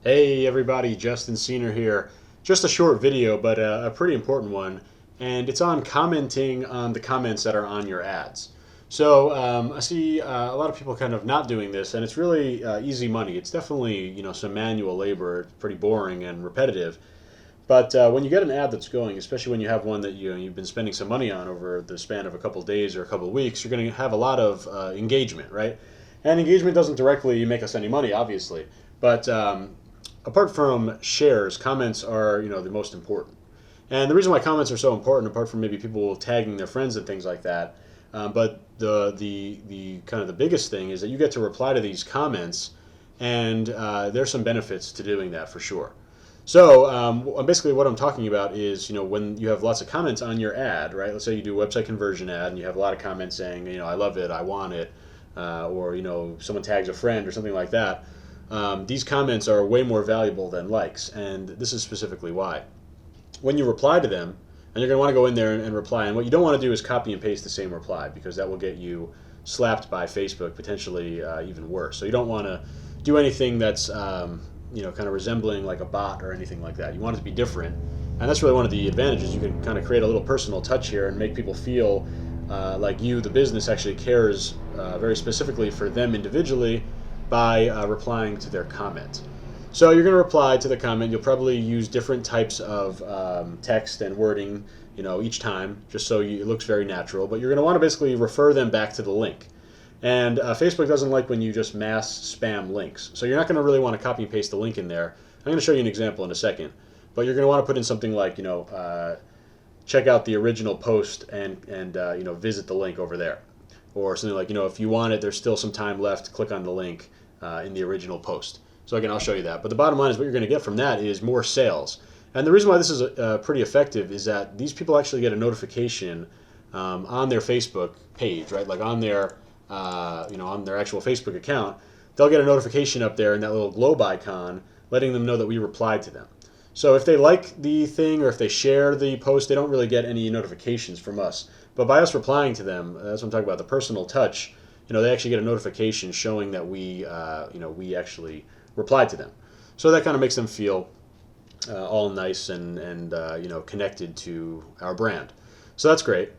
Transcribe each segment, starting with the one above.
Hey everybody, Justin Senior here. Just a short video, but a pretty important one, and it's on commenting on the comments that are on your ads. So I see a lot of people kind of not doing this, and it's really easy money. It's definitely some manual labor. It's pretty boring and repetitive. But when you get an ad that's going, especially when you have one that you've been spending some money on over the span of a couple days or a couple weeks, you're going to have a lot of engagement, right? And engagement doesn't directly make us any money, obviously, but apart from shares, comments are the most important. And the reason why comments are so important, apart from maybe people tagging their friends and things like that, but the kind of the biggest thing is that you get to reply to these comments, and there's some benefits to doing that for sure. So basically, what I'm talking about is, when you have lots of comments on your ad, right? Let's say you do a website conversion ad, and you have a lot of comments saying, I love it, I want it, or someone tags a friend or something like that. These comments are way more valuable than likes, and this is specifically why. When you reply to them, and you're going to want to go in there and reply, and what you don't want to do is copy and paste the same reply, because that will get you slapped by Facebook, potentially even worse. So you don't want to do anything that's kind of resembling like a bot or anything like that. You want it to be different, and that's really one of the advantages. You can kind of create a little personal touch here and make people feel like you, the business, actually cares very specifically for them individually by replying to their comment. So you're going to reply to the comment. You'll probably use different types of text and wording, each time, just so it looks very natural. But you're going to want to basically refer them back to the link. And Facebook doesn't like when you just mass spam links. So you're not going to really want to copy and paste the link in there. I'm going to show you an example in a second. But you're going to want to put in something like, check out the original post and visit the link over there. Or something like, if you want it, there's still some time left, click on the link in the original post. So again, I'll show you that. But the bottom line is what you're going to get from that is more sales. And the reason why this is pretty effective is that these people actually get a notification on their Facebook page, right? Like on their on their actual Facebook account, they'll get a notification up there in that little globe icon letting them know that we replied to them. So if they like the thing or if they share the post, they don't really get any notifications from us. But by us replying to them, that's what I'm talking about, the personal touch, they actually get a notification showing that we actually replied to them. So that kind of makes them feel all nice and connected to our brand. So that's great.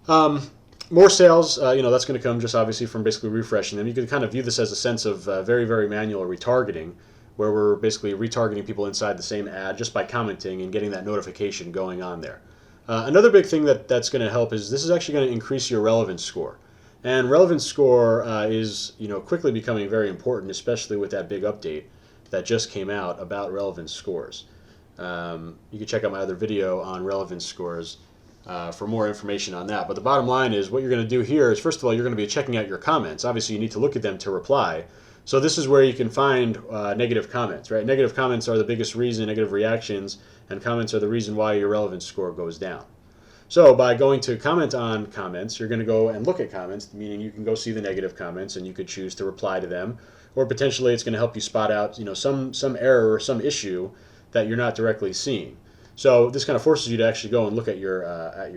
More sales, that's going to come just obviously from basically refreshing them. You can kind of view this as a sense of very, very manual retargeting, where we're basically retargeting people inside the same ad just by commenting and getting that notification going on there. Another big thing that's going to help is this is actually going to increase your relevance score. And relevance score is quickly becoming very important, especially with that big update that just came out about relevance scores. You can check out my other video on relevance scores for more information on that. But the bottom line is what you're going to do here is, first of all, you're going to be checking out your comments. Obviously, you need to look at them to reply. So this is where you can find negative comments, right? Negative comments are the biggest reason, negative reactions, and comments are the reason why your relevance score goes down. So by going to comment on comments, you're going to go and look at comments, meaning you can go see the negative comments and you could choose to reply to them, or potentially it's going to help you spot out some error or some issue that you're not directly seeing. So this kind of forces you to actually go and look at your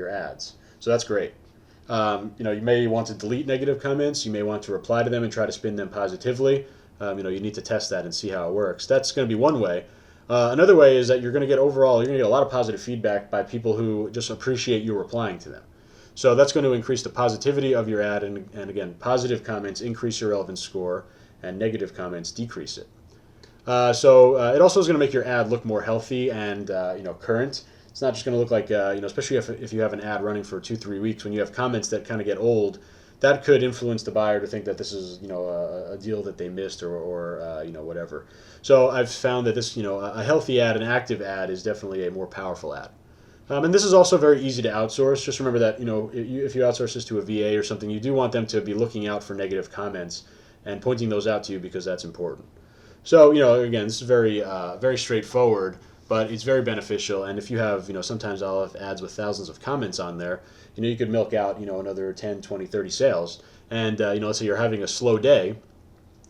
ads. So that's great. You may want to delete negative comments. You may want to reply to them and try to spin them positively. You need to test that and see how it works. That's going to be one way. Another way is that you're going to get a lot of positive feedback by people who just appreciate you replying to them. So that's going to increase the positivity of your ad, and again, positive comments increase your relevance score, and negative comments decrease it. It also is going to make your ad look more healthy and current. It's not just going to look like especially if you have an ad running for 2-3 weeks, when you have comments that kind of get old, that could influence the buyer to think that this is a deal that they missed or whatever. So I've found that this a healthy ad, an active ad, is definitely a more powerful ad. And this is also very easy to outsource. Just remember that if you outsource this to a VA or something, you do want them to be looking out for negative comments and pointing those out to you, because that's important. So again, this is very straightforward, but it's very beneficial. And if you have sometimes I'll have ads with thousands of comments on there, you could milk out another 10, 20, 30 sales. And let's say you're having a slow day.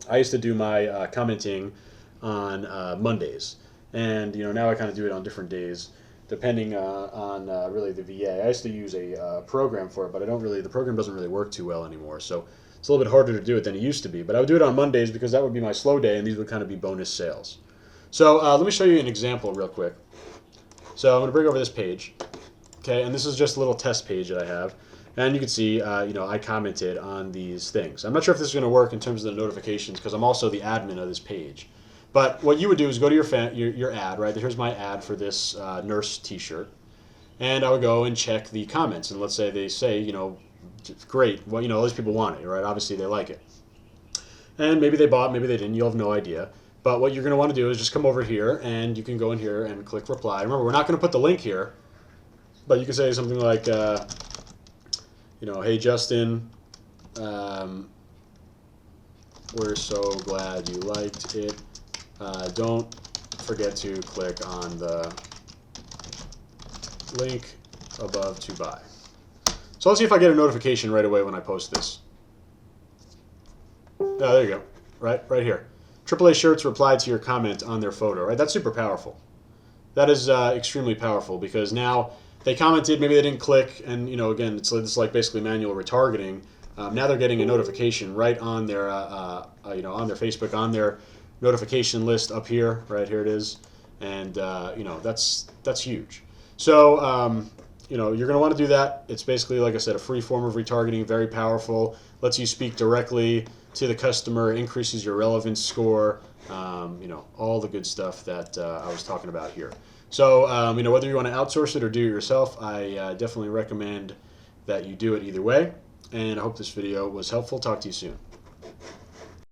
I used to do my commenting on Mondays, and now I kind of do it on different days depending on really the VA. I used to use a program for it, but the program doesn't really work too well anymore. So it's a little bit harder to do it than it used to be. But I would do it on Mondays because that would be my slow day, and these would kind of be bonus sales. So let me show you an example real quick. So I'm going to bring over this page, okay, and this is just a little test page that I have. And you can see, you know, I commented on these things. I'm not sure if this is going to work in terms of the notifications because I'm also the admin of this page. But what you would do is go to your ad, right? Here's my ad for this nurse T-shirt, and I would go and check the comments. And let's say they say, you know, great. Well, you know, all these people want it, right? Obviously, they like it. And maybe they bought, maybe they didn't. You'll have no idea. But what you're going to want to do is just come over here, and you can go in here and click reply. Remember, we're not going to put the link here, but you can say something like, you know, hey Justin, we're so glad you liked it. Don't forget to click on the link above to buy. So let's see if I get a notification right away when I post this. Oh, there you go, right here. AAA Shirts replied to your comment on their photo, right? That's super powerful. That is extremely powerful because now they commented, maybe they didn't click, and you know, again, it's like basically manual retargeting. Now they're getting a notification right on their, you know, on their Facebook, on their notification list up here, right here it is, and you know, that's huge. So you know, you're going to want to do that. It's basically, like I said, a free form of retargeting, very powerful. Lets you speak directly to the customer, increases your relevance score. You know, all the good stuff that I was talking about here. So, you know, whether you want to outsource it or do it yourself, I definitely recommend that you do it either way. And I hope this video was helpful. Talk to you soon.